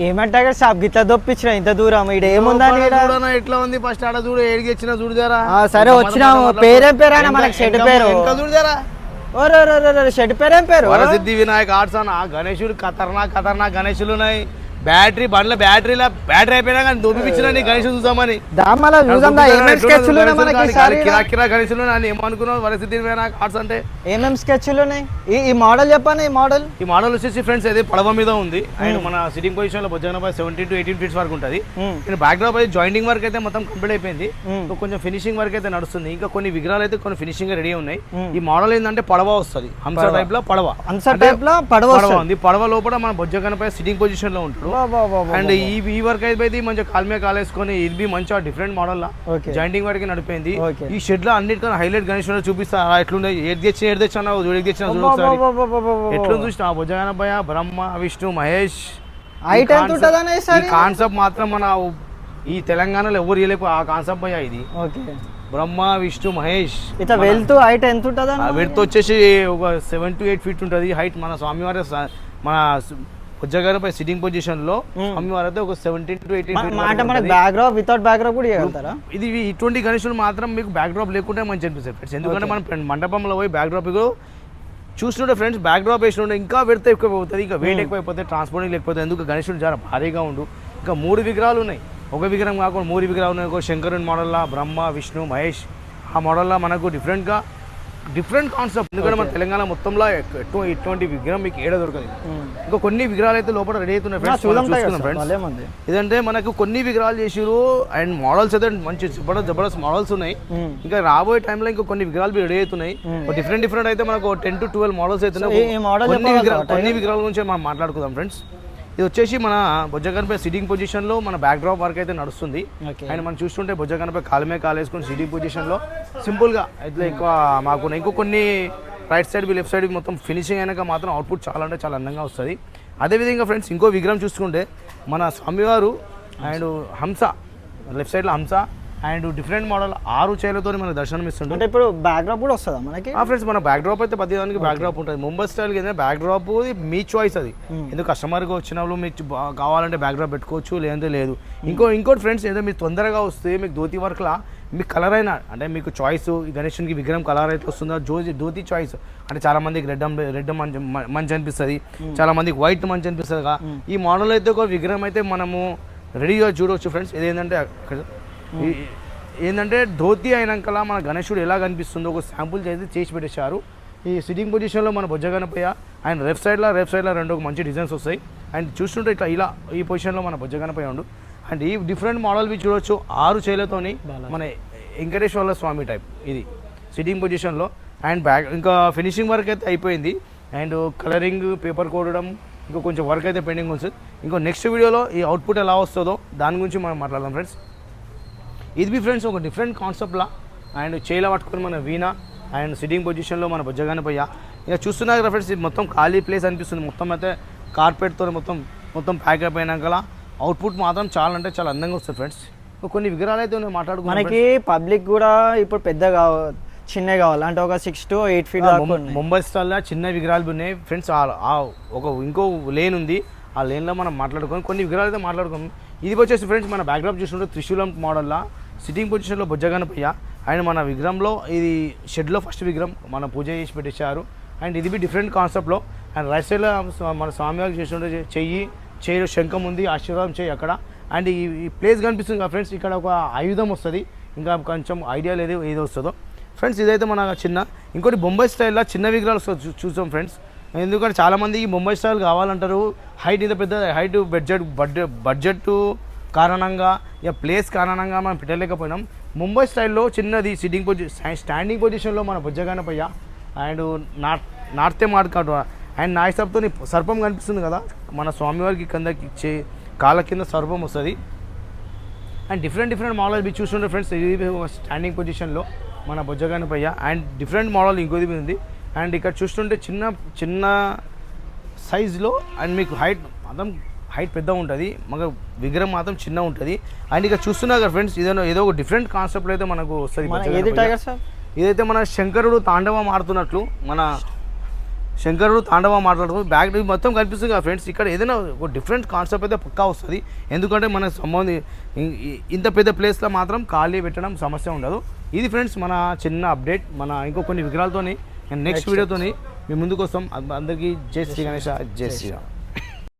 ఏమంటారు షాప్ గిట్లా దొప్పించిన ఇంత దూరం ఇక్కడ ఏముందని ఎట్లా ఉంది ఫస్ట్ ఆడ చూడు ఏడికి వచ్చిన చూడదారా సరే వచ్చినాము పేరేం పేరైనా మనకి షెడ్ పేరు చూడదారా షెడ్ పేరేం పేరు వరసిద్ధి వినాయక్ ఆర్ట్స్ అన్న గణేశుడు ఖతర్నాక్ గణేశులు ఉన్నాయి బ్యాటరీ బండ్ల బ్యాటరీ అయిపోయినా కానీ దొప్పించిన గణేశుడు చూద్దామని కిరా గణేశులు ఏమనుకున్నావు వరసిద్ధి వినాయక్ ఆర్ట్స్ అంటే ఏమేమి స్కెచ్లు ఉన్నాయి ఈ మోడల్ చెప్పండి ఈ మోడల్ వచ్చేసి ఫ్రెండ్స్ అది పడవ మీద ఉంది అండ్ మన సిట్టింగ్ పొజిషన్ లో బొజ్జగనపై 17 to 18 ఫీట్స్ వరకు ఉంటుంది నేను బ్యాక్ డ్రాప్ అయితే జాయింటింగ్ వర్క్ అయితే మొత్తం కంప్లీట్ అయిపోయింది కొంచెం ఫినిషింగ్ వర్క్ అయితే నడుస్తుంది ఇంకా కొన్ని విగ్రహాలు అయితే కొన్ని ఫినిషింగ్ రెడీ ఉన్నాయి ఈ మోడల్ ఏంటంటే పడవ వస్తుంది హంస టైప్ లో పడవ ఉంది పడవ లోపల మన బొజ్జగనపై సిట్టింగ్ పొజిషన్ లో ఉంటుంది అండ్ ఈ వర్క్ అయితే మంచిగా కాల్మే కాలేసుకొని ఇది మంచిగా డిఫరెంట్ మోడల్ లా జాయింటింగ్ వర్క్ నడిపోయింది ఈ షెడ్ లో అన్నిటికన్నా హైలైట్ గణేష్ చూపిస్తా ఎట్లుండే ఏది తెచ్చిన ఎట్లా చూసిన బొజ్జగనపై బ్రహ్మ విష్ణు మహేష్ ఈ కాన్సెప్ట్ మాత్రం మన ఈ తెలంగాణలో ఎవరు చేయలేకపో ఆ కాన్సెప్ట్ భయ ఇది బ్రహ్మ విష్ణు మహేష్ ఇట్లా వెళ్తూ హైట్ ఎంత ఉంటుంది వెళ్తూ వచ్చేసి ఒక 7 to 8 ఫీట్ ఉంటుంది హైట్ మన స్వామివారి మన బొజ్జగనపై సిట్టింగ్ పొజిషన్ లో స్వామివారి అయితే ఒక 17 to 18 back drop without back drop కూడా చేయగలుగుతారా ఇది ఇటువంటి గణేశులు మాత్రం మీకు బ్యాక్ డ్రాప్ లేకుంటే మంచి అనిపిస్తుంది ఫ్రెండ్స్ ఎందుకంటే మనం మండపంలో పోయి బ్యాక్ డ్రాప్ చూస్తుంటే ఫ్రెండ్స్ బ్యాక్ డ్రాప్ వేసినట్టు ఇంకా వెడత ఎక్కువ అవుతుంది ఇంకా వెయిట్ ఎక్కువ అయిపోతుంది ట్రాన్స్పోర్టింగ్ లేకపోతే ఎందుకు గణేశుడు చాలా భారీగా ఉండు ఇంకా 3 విగ్రహాలు ఉన్నాయి ఒక విగ్రహం కాకుండా 3 విగ్రహాలు ఉన్నాయి ఒక శంకరుని మోడల్లా బ్రహ్మ విష్ణు మహేష్ ఆ మోడల్లా మనకు డిఫరెంట్ కాన్సెప్ట్ ఎందుకంటే మన తెలంగాణ మొత్తంలో ఇటువంటి విగ్రహం మీకు ఏడ దొరకదు ఇంకా కొన్ని విగ్రహాలు అయితే లోపల రెడీ అవుతున్నాయి ఫ్రెండ్స్ ఇదంటే మనకు కొన్ని విగ్రహాలు చేసిరు అండ్ మోడల్స్ అయితే మంచి జబర్దస్త్ మోడల్స్ ఉన్నాయి ఇంకా రాబోయే టైంలో ఇంకా కొన్ని విగ్రహాలు రెడీ అవుతున్నాయి డిఫరెంట్ అయితే మనకు 10 to 12 మోడల్స్ అవుతున్నాయి కొన్ని విగ్రహాల గురించి మనం మాట్లాడుకుందాం ఫ్రెండ్స్ ఇది వచ్చేసి మన బొజ్జగనపై సిట్టింగ్ పొజిషన్ లో మన బ్యాక్ డ్రాప్ వర్క్ అయితే నడుస్తుంది అండ్ మనం చూస్తుంటే బొజ్జగనపై కాలమే కాలేసుకుని సిట్టింగ్ పొజిషన్ లో సింపుల్ గా ఇట్లా ఎక్కువ మాకు ఇంకో కొన్ని రైట్ సైడ్ లెఫ్ట్ సైడ్ మొత్తం ఫినిషింగ్ అయినాక మాత్రం అవుట్పుట్ చాలా అంటే చాలా అందంగా వస్తుంది అదేవిధంగా ఫ్రెండ్స్ ఇంకో విగ్రహం చూసుకుంటే మన స్వామివారు అండ్ హంస లెఫ్ట్ సైడ్ లో హంస అండ్ డిఫరెంట్ మోడల్ 6 చేలతో మనకు దర్శనం ఇస్తుంటే అంటే ఇప్పుడు బ్యాక్ డ్రాప్ కూడా వస్తుందా మనకి ఫ్రెండ్స్ మన బ్యాక్ డ్రాప్ అయితే ప్రతిదానికి బ్యాక్ డ్రాప్ ఉంటుంది ముంబై స్టైల్ ఏదైనా బ్యాక్ డ్రాప్ మీ చాయిస్ అది ఎందుకు కస్టమర్కి వచ్చినప్పుడు మీకు కావాలంటే బ్యాక్ డ్రాప్ పెట్టుకోవచ్చు లేదంటే లేదు ఇంకోటి ఫ్రెండ్స్ ఏదో మీరు తొందరగా వస్తే మీకు ధోతి వర్క్లా మీకు కలర్ అయినా అంటే మీకు చాయిస్ గణేషునికి విగ్రహం కలర్ అయితే వస్తుందో ధోతి చాయిస్ అంటే చాలా మందికి రెడ్ మంచి అనిపిస్తుంది చాలా మందికి వైట్ మంచి అనిపిస్తుంది ఈ మోడల్ అయితే ఒక విగ్రహం అయితే మనము రెడీగా చూడవచ్చు ఫ్రెండ్స్ ఇదేంటంటే ఏంటంటే ధోతి అయినాకలా మన గణేశుడు ఎలా కనిపిస్తుందో ఒక శాంపుల్ చేసి పెట్టేశారు ఈ సిట్టింగ్ పొజిషన్లో మన బొజ్జగనపై అండ్ లెఫ్ట్ సైడ్లో 2 మంచి డిజైన్స్ వస్తాయి అండ్ చూస్తుంటే ఇలా ఈ పొజిషన్లో మన బొజ్జగనపై ఉండు అండ్ ఈ డిఫరెంట్ మోడల్ బి చూడొచ్చు 6 చేలతోని మన వెంకటేశ్వర స్వామి టైప్ ఇది సిట్టింగ్ పొజిషన్లో అండ్ బ్యాక్ ఇంకా ఫినిషింగ్ వర్క్ అయితే అయిపోయింది అండ్ కలరింగ్ పేపర్ కోడడం ఇంకో కొంచెం వర్క్ అయితే పెండింగ్ ఉంటుంది ఇంకో నెక్స్ట్ వీడియోలో ఈ అవుట్పుట్ ఎలా వస్తుందో దాని గురించి మనం మాట్లాడదాం ఫ్రెండ్స్ ఇది ఫ్రెండ్స్ ఒక డిఫరెంట్ కాన్సెప్ట్లా అండ్ చేయిలా పట్టుకొని మన వీణ అండ్ సిట్టింగ్ పొజిషన్లో మన బొజ్జగనపై ఇక చూస్తున్నారు కదా ఫ్రెండ్స్ ఇది మొత్తం ఖాళీ ప్లేస్ అనిపిస్తుంది మొత్తం అయితే కార్పెట్తో మొత్తం ప్యాక్ అయిపోయినాక అవుట్పుట్ మాత్రం చాలా అంటే చాలా అందంగా వస్తుంది ఫ్రెండ్స్ కొన్ని విగ్రహాలు అయితే మాట్లాడుకో మనకి పబ్లిక్ కూడా ఇప్పుడు పెద్దగా చిన్నవి కావాలి అంటే ఒక 6 to 8 ఫీట్ ముంబై స్టైల్లో చిన్న విగ్రహాలు ఉన్నాయి ఫ్రెండ్స్ ఇంకో లేన్ ఉంది ఆ లేన్లో మనం మాట్లాడుకొని కొన్ని విగ్రహాలు అయితే మాట్లాడుకోము ఇది వచ్చేసి ఫ్రెండ్స్ మన బ్యాక్డ్రాప్ చూస్తుంటే త్రిశూలం మోడల్లా సిట్టింగ్ పొజిషన్లో బొజ్జగనపై అండ్ మన విగ్రహంలో ఇది షెడ్లో ఫస్ట్ విగ్రహం మన పూజ చేసి పెట్టేశారు అండ్ ఇది డిఫరెంట్ కాన్సెప్ట్లో అండ్ రైట్ సైడ్లో మన స్వామివారికి చేస్తుంటే చేయి శంఖం ఉంది ఆశీర్వాదం చేయి అక్కడ అండ్ ఈ ప్లేస్ కనిపిస్తుంది కదా ఫ్రెండ్స్ ఇక్కడ ఒక ఆయుధం వస్తుంది ఇంకా కొంచెం ఐడియా లేదు ఏది వస్తుందో ఫ్రెండ్స్ ఇదైతే మన ఇంకోటి బొంబాయి స్టైల్లో చిన్న విగ్రహాలు చూసాం ఫ్రెండ్స్ ఎందుకంటే చాలామంది ముంబై స్టైల్ కావాలంటారు హైట్ ఇంత పెద్ద హైట్ బడ్జెట్ కారణంగా ఇక ప్లేస్ కారణంగా మనం పెట్టలేకపోయినాం ముంబై స్టైల్లో చిన్నది సిట్టింగ్ స్టాండింగ్ పొజిషన్లో మన బొజ్జగనపై అండ్ నార్తే మాట్లాడు అండ్ నాయసప్తో సర్పం కనిపిస్తుంది కదా మన స్వామివారికి కిందకి కాళ్ళ కింద సర్పం వస్తుంది అండ్ డిఫరెంట్ మోడల్ బి చూస్తుంటే ఫ్రెండ్స్ ఇది స్టాండింగ్ పొజిషన్లో మన బొజ్జగనపై అండ్ డిఫరెంట్ మోడల్ ఇంకోది ఉంది అండ్ ఇక్కడ చూస్తుంటే చిన్న సైజులో అండ్ మీకు హైట్ పెద్ద ఉంటుంది మగ విగ్రహం మాత్రం చిన్న ఉంటుంది అండ్ ఇక్కడ చూస్తున్నా కదా ఫ్రెండ్స్ ఏదో ఒక డిఫరెంట్ కాన్సెప్ట్లో అయితే మనకు వస్తుంది ఇదైతే మన శంకరుడు తాండవం ఆడుతున్నట్లు మన శంకరుడు తాండవ మాట్లాడుతూ బ్యాక్ మొత్తం కనిపిస్తుంది కదా ఫ్రెండ్స్. ఇక్కడ ఏదైనా ఒక డిఫరెంట్ కాన్సెప్ట్ అయితే పక్కా వస్తుంది. ఎందుకంటే మన ఇంత పెద్ద ప్లేస్లో మాత్రం ఖాళీ పెట్టడం సమస్య ఉండదు. ఇది ఫ్రెండ్స్ మన చిన్న అప్డేట్. మన ఇంకో కొన్ని విగ్రహాలతోని నెక్స్ట్ వీడియోతోని మీ ముందుకు వస్తాం. అందరికీ జై శ్రీ గణేష, జై శ్రీరామ్.